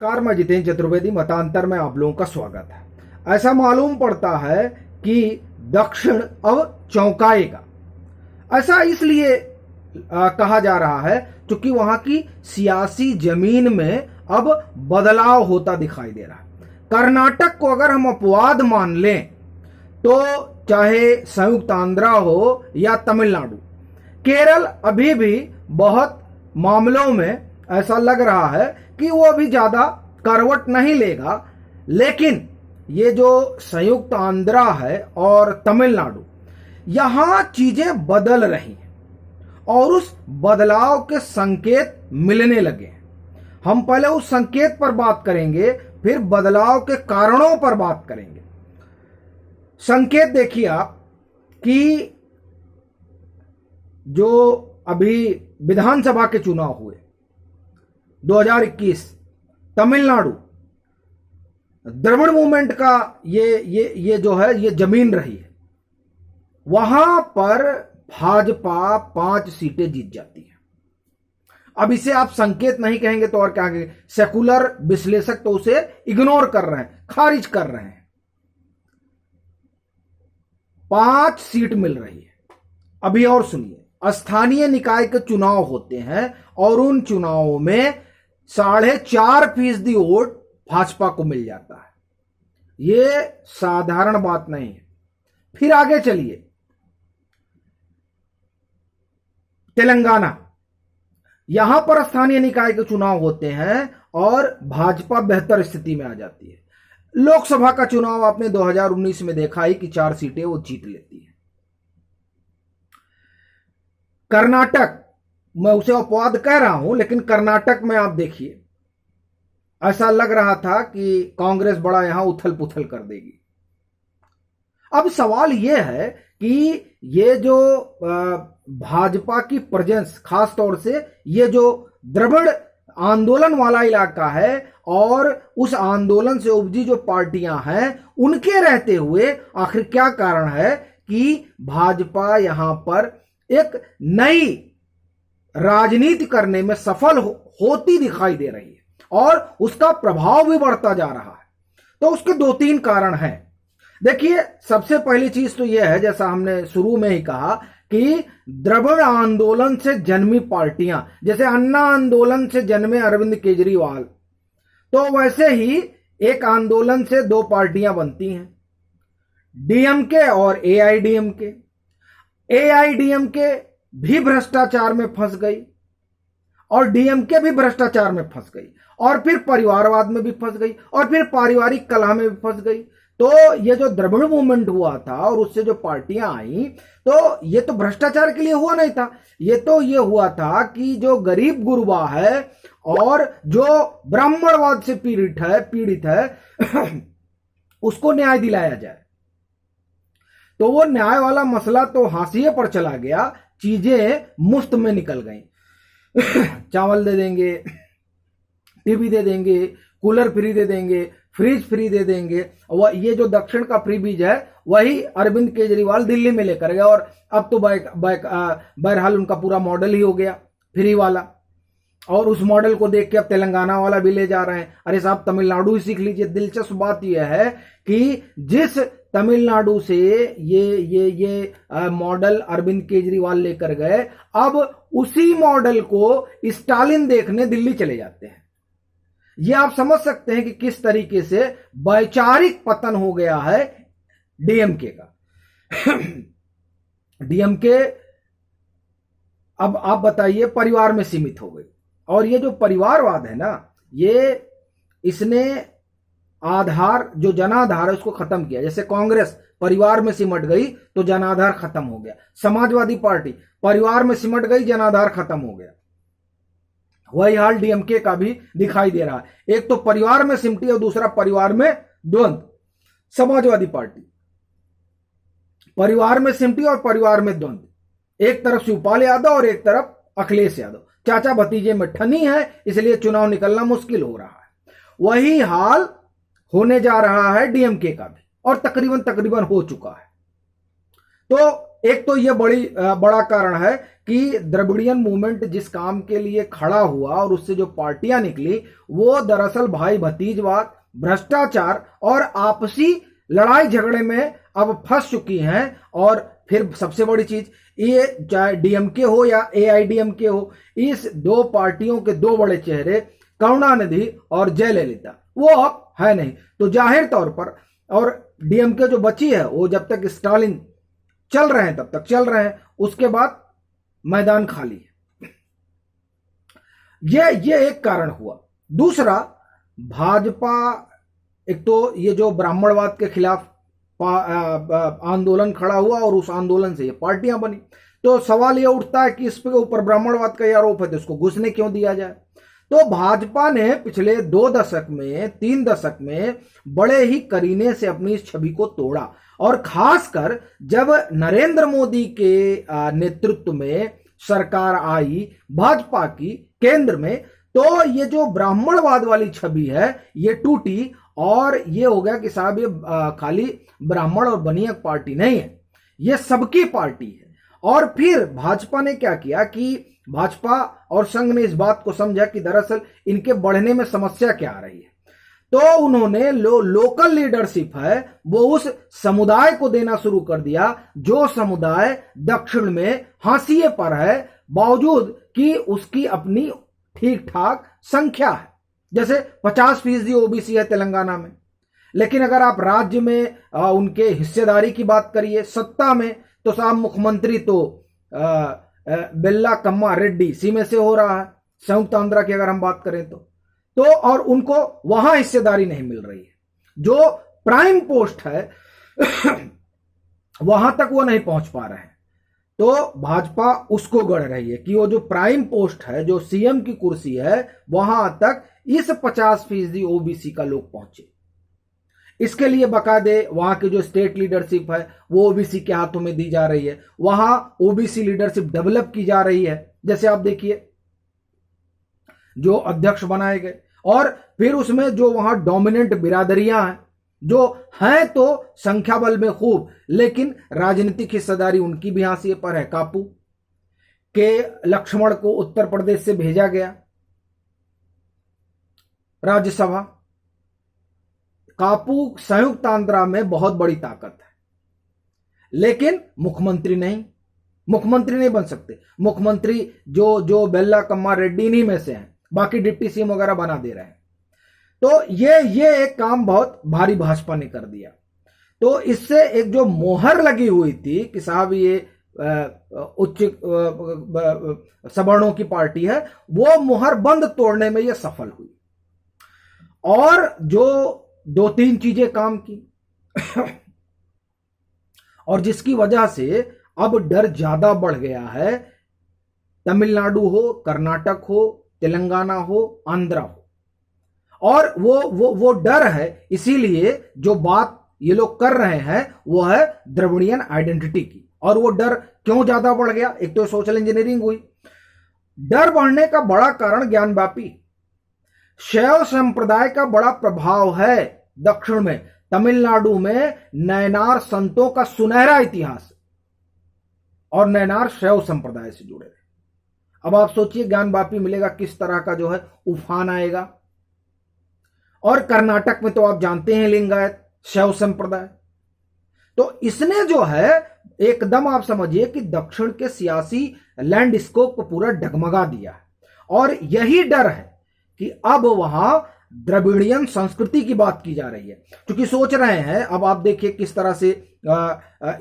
Car मैं जितेंद्र चतुर्वेदी, मतांतर में आप लोगों का स्वागत है। ऐसा मालूम पड़ता है कि दक्षिण अब चौंकाएगा। ऐसा इसलिए कहा जा रहा है क्योंकि वहां की सियासी जमीन में अब बदलाव होता दिखाई दे रहा है। कर्नाटक को अगर हम अपवाद मान लें तो चाहे संयुक्त आंध्रा हो या तमिलनाडु, केरल अभी भी बहुत मामलों में ऐसा लग रहा है कि वो अभी ज्यादा करवट नहीं लेगा। लेकिन ये जो संयुक्त आंध्रा है और तमिलनाडु, यहां चीजें बदल रही हैं और उस बदलाव के संकेत मिलने लगे हैं। हम पहले उस संकेत पर बात करेंगे, फिर बदलाव के कारणों पर बात करेंगे। संकेत देखिए आप कि जो अभी विधानसभा के चुनाव हुए 2021, तमिलनाडु द्रविड़ मूवमेंट का ये जो है ये जमीन रही है। वहां पर भाजपा 5 सीटें जीत जाती है। अब इसे आप संकेत नहीं कहेंगे तो और क्या कहेंगे? सेकुलर विश्लेषक तो उसे इग्नोर कर रहे हैं, खारिज कर रहे हैं। 5 सीट मिल रही है। अभी और सुनिए, स्थानीय निकाय के चुनाव होते हैं और उन चुनावों में 4.5% वोट भाजपा को मिल जाता है। यह साधारण बात नहीं है। फिर आगे चलिए, तेलंगाना, यहां पर स्थानीय निकाय के चुनाव होते हैं और भाजपा बेहतर स्थिति में आ जाती है। लोकसभा का चुनाव आपने 2019 में देखा ही कि 4 सीटें वो जीत लेती है। कर्नाटक, मैं उसे अपवाद कह रहा हूं, लेकिन कर्नाटक में आप देखिए, ऐसा लग रहा था कि कांग्रेस बड़ा यहां उथल पुथल कर देगी। अब सवाल यह है कि ये जो भाजपा की प्रेजेंस, खास तौर से ये जो द्रविड़ आंदोलन वाला इलाका है और उस आंदोलन से उपजी जो पार्टियां हैं, उनके रहते हुए आखिर क्या कारण है कि भाजपा यहां पर एक नई राजनीति करने में सफल होती दिखाई दे रही है और उसका प्रभाव भी बढ़ता जा रहा है। तो उसके 2-3 कारण हैं। देखिए, सबसे पहली चीज तो यह है, जैसा हमने शुरू में ही कहा, कि द्रविड़ आंदोलन से जन्मी पार्टियां, जैसे अन्ना आंदोलन से जन्मे अरविंद केजरीवाल, तो वैसे ही एक आंदोलन से 2 पार्टियां बनती हैं, डीएमके और एआईडीएमके। एआईडीएमके भी भ्रष्टाचार में फंस गई और डीएमके भी भ्रष्टाचार में फंस गई और फिर परिवारवाद में भी फंस गई और फिर पारिवारिक कलह में भी फंस गई। तो ये जो द्रविड़ मूवमेंट हुआ था और उससे जो पार्टियां आई, तो ये तो भ्रष्टाचार के लिए हुआ नहीं था। ये हुआ था कि जो गरीब गुरबा है और जो ब्राह्मणवाद से पीड़ित है उसको न्याय दिलाया जाए। तो वो न्याय वाला मसला तो हाशिए पर चला गया, चीजें मुफ्त में निकल गई। चावल दे देंगे, टीवी दे देंगे, कूलर फ्री दे देंगे, फ्रिज फ्री दे देंगे। और ये जो दक्षिण का फ्री बीज है वही अरविंद केजरीवाल दिल्ली में लेकर गया और अब तो बहरहाल उनका पूरा मॉडल ही हो गया फ्री वाला। और उस मॉडल को देख के अब तेलंगाना वाला भी ले जा रहे हैं। अरे साहब, तमिलनाडु ही सीख लीजिए। दिलचस्प बात यह है कि जिस तमिलनाडु से ये मॉडल अरविंद केजरीवाल लेकर गए, अब उसी मॉडल को स्टालिन देखने दिल्ली चले जाते हैं। ये आप समझ सकते हैं कि किस तरीके से वैचारिक पतन हो गया है डीएमके का। डीएमके अब आप बताइए परिवार में सीमित हो गई। और ये जो परिवारवाद है ना, इसने आधार, जो जनाधार है, उसको खत्म किया। जैसे कांग्रेस परिवार में सिमट गई तो जनाधार खत्म हो गया। समाजवादी पार्टी परिवार में सिमट गई, जनाधार खत्म हो गया। वही हाल डीएमके का भी दिखाई दे रहा है। एक तो परिवार में सिमटी और दूसरा परिवार में द्वंद। समाजवादी पार्टी परिवार में सिमटी और परिवार में द्वंद। एक तरफ शिवपाल यादव और एक तरफ अखिलेश यादव, चाचा भतीजे में ठनी है, इसलिए चुनाव निकलना मुश्किल हो रहा है। वही हाल होने जा रहा है डीएमके का भी और तकरीबन हो चुका है। तो एक तो यह बड़ा कारण है कि द्रविड़ियन मूवमेंट जिस काम के लिए खड़ा हुआ और उससे जो पार्टियां निकली वो दरअसल भाई भतीजवाद, भ्रष्टाचार और आपसी लड़ाई झगड़े में अब फंस चुकी हैं। और फिर सबसे बड़ी चीज, ये चाहे डीएमके हो या एआईडीएमके हो, इस दो पार्टियों के दो बड़े चेहरे करुणानिधि और जयललिता वो अब है नहीं। तो जाहिर तौर पर, और डीएमके जो बची है वो जब तक स्टालिन चल रहे हैं तब तक चल रहे हैं, उसके बाद मैदान खाली है। ये एक कारण हुआ। दूसरा, भाजपा एक तो ये जो ब्राह्मणवाद के खिलाफ आंदोलन खड़ा हुआ और उस आंदोलन से ये पार्टियां बनी, तो सवाल ये उठता है कि इस पे ऊपर ब्राह्मणवाद का आरोप है तो इसको घुसने क्यों दिया जाए। तो भाजपा ने पिछले 2 दशक में 3 दशक में बड़े ही करीने से अपनी इस छवि को तोड़ा, और खासकर जब नरेंद्र मोदी के नेतृत्व में सरकार आई भाजपा की केंद्र में, तो ये जो ब्राह्मणवाद वाली छवि है ये टूटी और ये हो गया कि साहब ये खाली ब्राह्मण और बनिया पार्टी नहीं है, ये सबकी पार्टी है। और फिर भाजपा ने क्या किया कि भाजपा और संघ ने इस बात को समझा कि दरअसल इनके बढ़ने में समस्या क्या आ रही है, तो उन्होंने लोकल लीडरशिप है वो उस समुदाय को देना शुरू कर दिया जो समुदाय दक्षिण में हाशिए पर है, बावजूद कि उसकी अपनी ठीक ठाक संख्या है। जैसे 50% ओबीसी है तेलंगाना में, लेकिन अगर आप राज्य में उनके हिस्सेदारी की बात करिए, सत्ता में, तो साहब मुख्यमंत्री तो बेल्ला कम्मा रेड्डी सीमे से हो रहा है, संयुक्त आंध्रा की अगर हम बात करें तो और उनको वहां हिस्सेदारी नहीं मिल रही है। जो प्राइम पोस्ट है वहां तक वो नहीं पहुंच पा रहे हैं, तो भाजपा उसको गढ़ रही है कि वो जो प्राइम पोस्ट है, जो सीएम की कुर्सी है, वहां तक इस 50% ओबीसी का लोग पहुंचे। इसके लिए बकायदे वहां की जो स्टेट लीडरशिप है वो ओबीसी के हाथों में दी जा रही है, वहां ओबीसी लीडरशिप डेवलप की जा रही है। जैसे आप देखिए जो अध्यक्ष बनाए गए, और फिर उसमें जो वहां डोमिनेंट बिरादरियां हैं, जो हैं तो संख्या बल में खूब, लेकिन राजनीतिक हिस्सेदारी उनकी भी हाशिए पर है। कापू के लक्ष्मण को उत्तर प्रदेश से भेजा गया राज्यसभा। कापू संयुक्त आंध्रा में बहुत बड़ी ताकत है, लेकिन मुख्यमंत्री नहीं बन सकते। मुख्यमंत्री जो बेल्ला कम्मा रेड्डी इन्हीं में से हैं, बाकी डिप्टी सीएम वगैरह बना दे रहे हैं। तो ये एक काम बहुत भारी भाजपा ने कर दिया। तो इससे एक जो मोहर लगी हुई थी कि साहब ये उच्च सवर्णों की पार्टी है, वो मोहर बंद तोड़ने में ये सफल हुई। और जो 2-3 चीजें काम की और जिसकी वजह से अब डर ज्यादा बढ़ गया है, तमिलनाडु हो, कर्नाटक हो, तेलंगाना हो, आंध्रा हो, और वो डर है। इसीलिए जो बात ये लोग कर रहे हैं वो है द्रविड़ियन आइडेंटिटी की। और वो डर क्यों ज्यादा बढ़ गया? एक तो सोशल इंजीनियरिंग हुई। डर बढ़ने का बड़ा कारण ज्ञानवापी शैव संप्रदाय का बड़ा प्रभाव है दक्षिण में। तमिलनाडु में नयनार संतों का सुनहरा इतिहास, और नयनार शैव संप्रदाय से जुड़े थे। अब आप सोचिए ज्ञानवापी मिलेगा किस तरह का जो है उफान आएगा। और कर्नाटक में तो आप जानते हैं लिंगायत शैव संप्रदाय। तो इसने जो है एकदम आप समझिए कि दक्षिण के सियासी लैंडस्केप को पूरा डगमगा दिया है। और यही डर है कि अब वहां द्रविड़ियन संस्कृति की बात की जा रही है, क्योंकि सोच रहे हैं, अब आप देखिए किस तरह से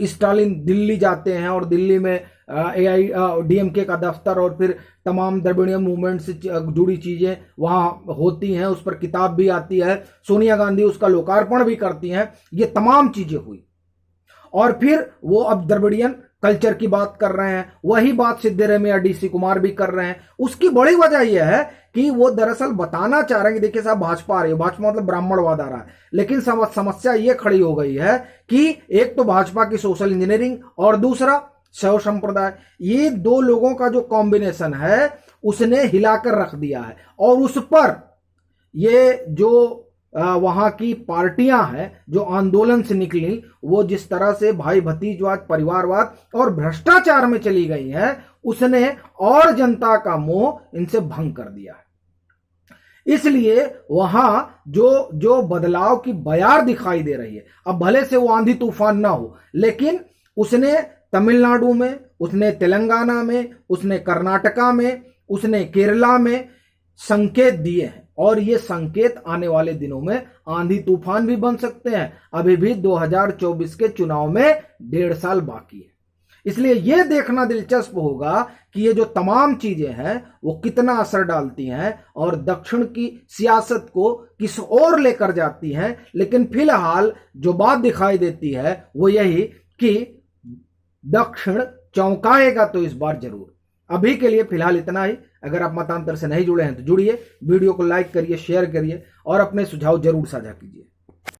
स्टालिन दिल्ली जाते हैं और दिल्ली में एआईडीएमके का दफ्तर और फिर तमाम द्रविड़ियन मूवमेंट से जुड़ी चीजें वहां होती हैं, उस पर किताब भी आती है, सोनिया गांधी उसका लोकार्पण भी करती हैं, ये तमाम चीजें हुई। और फिर वो अब द्रविड़ियन कल्चर की बात कर रहे हैं, वही बात सिद्धरमैया डीसी कुमार भी कर रहे हैं। उसकी बड़ी वजह यह है कि वो दरअसल बताना चाह रहे हैं कि देखिए साहब भाजपा आ रही है, भाजपा मतलब ब्राह्मणवाद आ रहा है। लेकिन समस्या ये खड़ी हो गई है कि एक तो भाजपा की सोशल इंजीनियरिंग और दूसरा शैव संप्रदाय, ये दो लोगों का जो कॉम्बिनेशन है उसने हिलाकर रख दिया है। और उस पर ये जो वहां की पार्टियां हैं जो आंदोलन से निकली, वो जिस तरह से भाई भतीजवाद, परिवारवाद और भ्रष्टाचार में चली गई हैं, उसने और जनता का मोह इनसे भंग कर दिया है। इसलिए वहां जो बदलाव की बयार दिखाई दे रही है, अब भले से वो आंधी तूफान ना हो, लेकिन उसने तमिलनाडु में, उसने तेलंगाना में, उसने कर्नाटका में, उसने केरला में संकेत दिए हैं, और ये संकेत आने वाले दिनों में आंधी तूफान भी बन सकते हैं। अभी भी 2024 के चुनाव में 1.5 साल बाकी है। इसलिए यह देखना दिलचस्प होगा कि ये जो तमाम चीजें हैं वो कितना असर डालती हैं और दक्षिण की सियासत को किस ओर लेकर जाती हैं। लेकिन फिलहाल जो बात दिखाई देती है वो यही कि दक्षिण चौंकाएगा तो इस बार जरूर। अभी के लिए फिलहाल इतना ही। अगर आप मतांतर से नहीं जुड़े हैं तो जुड़िए, वीडियो को लाइक करिए, शेयर करिए और अपने सुझाव जरूर साझा कीजिए।